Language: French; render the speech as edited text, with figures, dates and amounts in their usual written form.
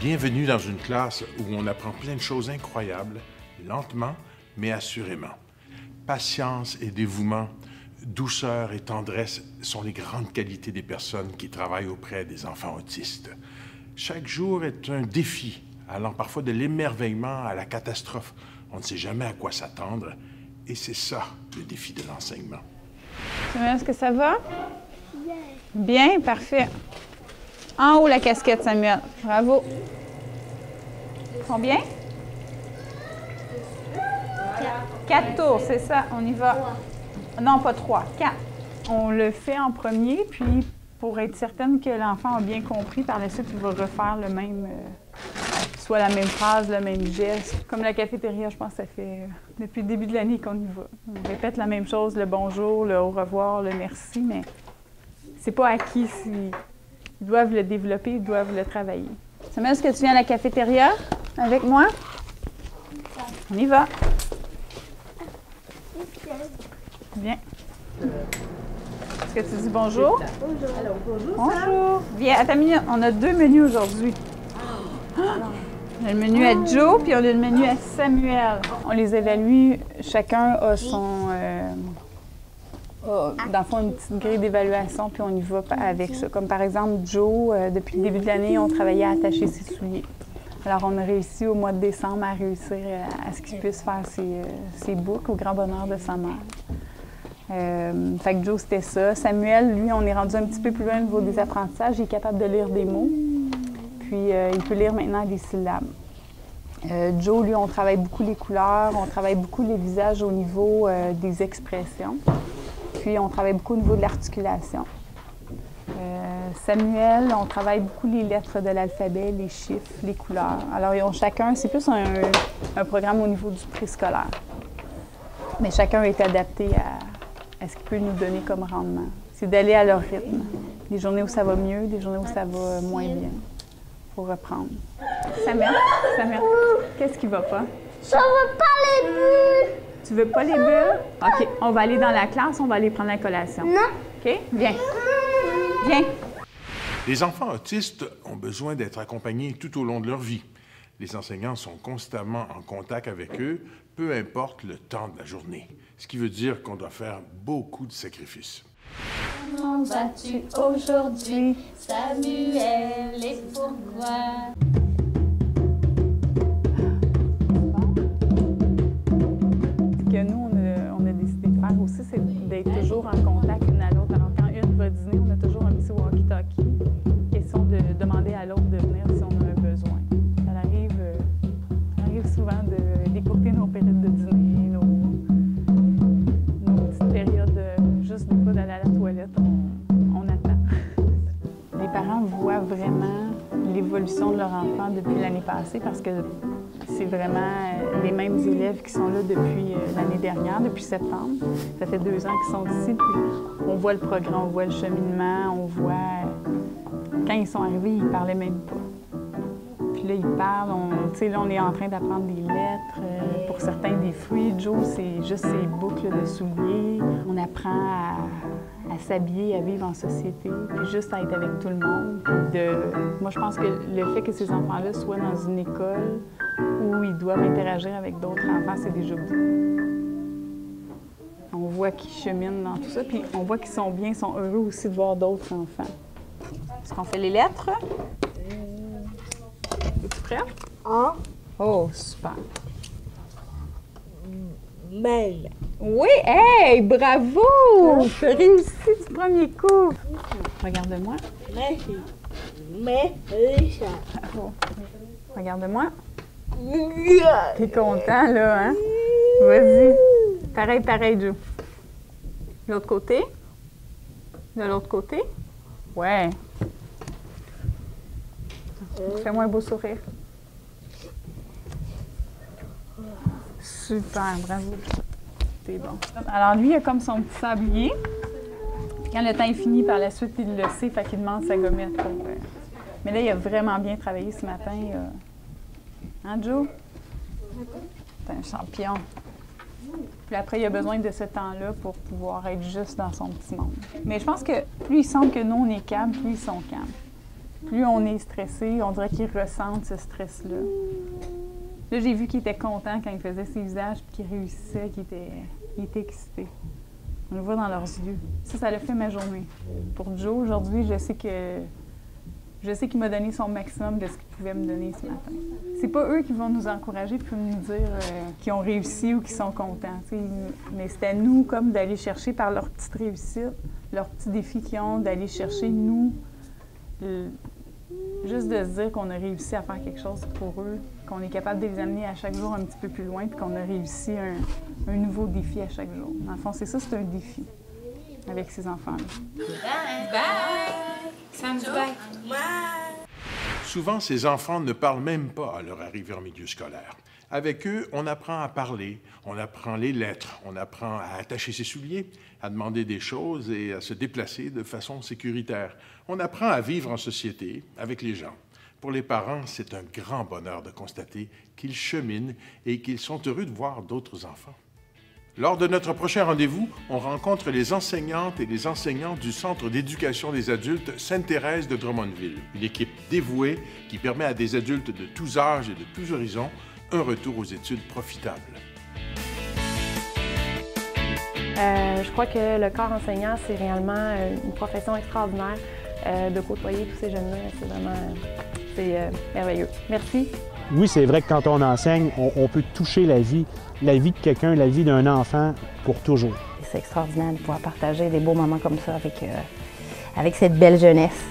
Bienvenue dans une classe où on apprend plein de choses incroyables, lentement, mais assurément. Patience et dévouement, douceur et tendresse sont les grandes qualités des personnes qui travaillent auprès des enfants autistes. Chaque jour est un défi, allant parfois de l'émerveillement à la catastrophe. On ne sait jamais à quoi s'attendre, et c'est ça, le défi de l'enseignement. Est-ce que ça va? Bien, parfait. En haut, la casquette, Samuel. Bravo. Combien? 4 tours, c'est ça. On y va. Non, pas 3, 4. On le fait en premier, puis pour être certaine que l'enfant a bien compris, par la suite, il va refaire le même, soit la même phrase, le même geste. Comme la cafétéria, je pense que ça fait depuis le début de l'année qu'on y va. On répète la même chose, le bonjour, le au revoir, le merci, mais c'est pas acquis. Ils doivent le développer, ils doivent le travailler. Samuel, est-ce que tu viens à la cafétéria avec moi? On y va. Viens. Est-ce que tu dis bonjour? Bonjour. Alors, bonjour. Bonjour. Viens, attends une minute. On a 2 menus aujourd'hui. On a le menu à Joe, puis on a le menu à Samuel. On les évalue. Chacun a son... dans le fond, une petite grille d'évaluation, puis on y va avec ça. Comme par exemple, Joe, depuis le début de l'année, on travaillait à attacher ses souliers. Alors, on a réussi au mois de décembre à réussir à ce qu'il puisse faire ses boucles au grand bonheur de sa mère. Fait que Joe, c'était ça. Samuel, lui, on est rendu un petit peu plus loin au niveau des apprentissages. Il est capable de lire des mots, puis il peut lire maintenant des syllabes. Joe, lui, on travaille beaucoup les couleurs, on travaille beaucoup les visages au niveau des expressions. Puis, on travaille beaucoup au niveau de l'articulation. Samuel, on travaille beaucoup les lettres de l'alphabet, les chiffres, les couleurs. Alors, ils ont chacun, c'est plus un programme au niveau du préscolaire. Mais chacun est adapté à ce qu'il peut nous donner comme rendement. C'est d'aller à leur rythme. Des journées où ça va mieux, des journées où ça va moins bien. Il faut reprendre. Samuel, qu'est-ce qui va pas? Je veux pas les bulles. Tu veux pas les bulles? OK, on va aller dans la classe, on va aller prendre la collation. Non. OK, viens. Viens. Les enfants autistes ont besoin d'être accompagnés tout au long de leur vie. Les enseignants sont constamment en contact avec eux, peu importe le temps de la journée. Ce qui veut dire qu'on doit faire beaucoup de sacrifices. Comment vas-tu aujourd'hui, Samuel, et pourquoi? Ce que nous, on a décidé de faire aussi, c'est d'être toujours en contact l'une à l'autre. Alors, quand une va dîner, on a toujours un petit walkie-talkie. Question de demander à l'autre de venir si on a un besoin. Ça arrive souvent d'écourter nos périodes de dîner, nos petites périodes juste des fois d'aller à la toilette, on attend. Les parents voient vraiment l'évolution de leur enfant depuis l'année passée parce que c'est vraiment les mêmes élèves qui sont là depuis l'année dernière, depuis septembre. Ça fait 2 ans qu'ils sont ici, puis on voit le progrès, on voit le cheminement, on voit... Quand ils sont arrivés, ils ne parlaient même pas. Puis là, ils parlent, là, on est en train d'apprendre des lettres, pour certains des fruits. Joe, c'est juste ses boucles de souliers. On apprend à s'habiller, à vivre en société, puis juste à être avec tout le monde. Moi, je pense que le fait que ces enfants-là soient dans une école où ils doivent interagir avec d'autres enfants, c'est déjà beau. On voit qu'ils cheminent dans tout ça, puis on voit qu'ils sont bien, ils sont heureux aussi de voir d'autres enfants. Est-ce qu'on fait les lettres? Es-tu prêt? Ah. Oh, super. Même. Oui, hey, bravo! Tu as réussi du premier coup. Regarde-moi. Mais ça. Bravo. Regarde-moi. T'es content, là, hein? Vas-y. Pareil, Joe. De l'autre côté. De l'autre côté. Ouais. Fais-moi un beau sourire. Super, bravo. C'est bon. Alors, lui, il a comme son petit sablier. Quand le temps est fini, par la suite, il le sait, fait qu'il demande sa gommette. Mais là, il a vraiment bien travaillé ce matin. Hein, Joe? C'est un champion. Puis après, il a besoin de ce temps-là pour pouvoir être juste dans son petit monde. Mais je pense que plus il semble que nous, on est calme, plus ils sont calmes. Plus on est stressé, on dirait qu'ils ressentent ce stress-là. Là, j'ai vu qu'il était content quand il faisait ses visages, puis qu'il réussissait, qu'il était excité. On le voit dans leurs yeux. Ça a fait ma journée. Pour Joe, aujourd'hui, je sais qu'il m'a donné son maximum de ce qu'il pouvait me donner ce matin. C'est pas eux qui vont nous encourager puis nous dire qu'ils ont réussi ou qu'ils sont contents. T'sais. Mais c'est à nous comme d'aller chercher par leurs petites réussites, leurs petits défis qu'ils ont, d'aller chercher, nous, juste de se dire qu'on a réussi à faire quelque chose pour eux, qu'on est capable de les amener à chaque jour un petit peu plus loin puis qu'on a réussi un nouveau défi à chaque jour. Dans le fond, c'est ça, c'est un défi avec ces enfants-là. Bye! Bye! Samedi, bye! Souvent, ces enfants ne parlent même pas à leur arrivée en milieu scolaire. Avec eux, on apprend à parler, on apprend les lettres, on apprend à attacher ses souliers, à demander des choses et à se déplacer de façon sécuritaire. On apprend à vivre en société avec les gens. Pour les parents, c'est un grand bonheur de constater qu'ils cheminent et qu'ils sont heureux de voir d'autres enfants. Lors de notre prochain rendez-vous, on rencontre les enseignantes et les enseignants du Centre d'éducation des adultes Sainte-Thérèse de Drummondville, une équipe dévouée qui permet à des adultes de tous âges et de tous horizons un retour aux études profitables. Je crois que le corps enseignant, c'est réellement une profession extraordinaire. De côtoyer tous ces jeunes-là, c'est vraiment merveilleux. Merci. Oui, c'est vrai que quand on enseigne, on peut toucher la vie de quelqu'un, la vie d'un enfant pour toujours. C'est extraordinaire de pouvoir partager des beaux moments comme ça avec cette belle jeunesse.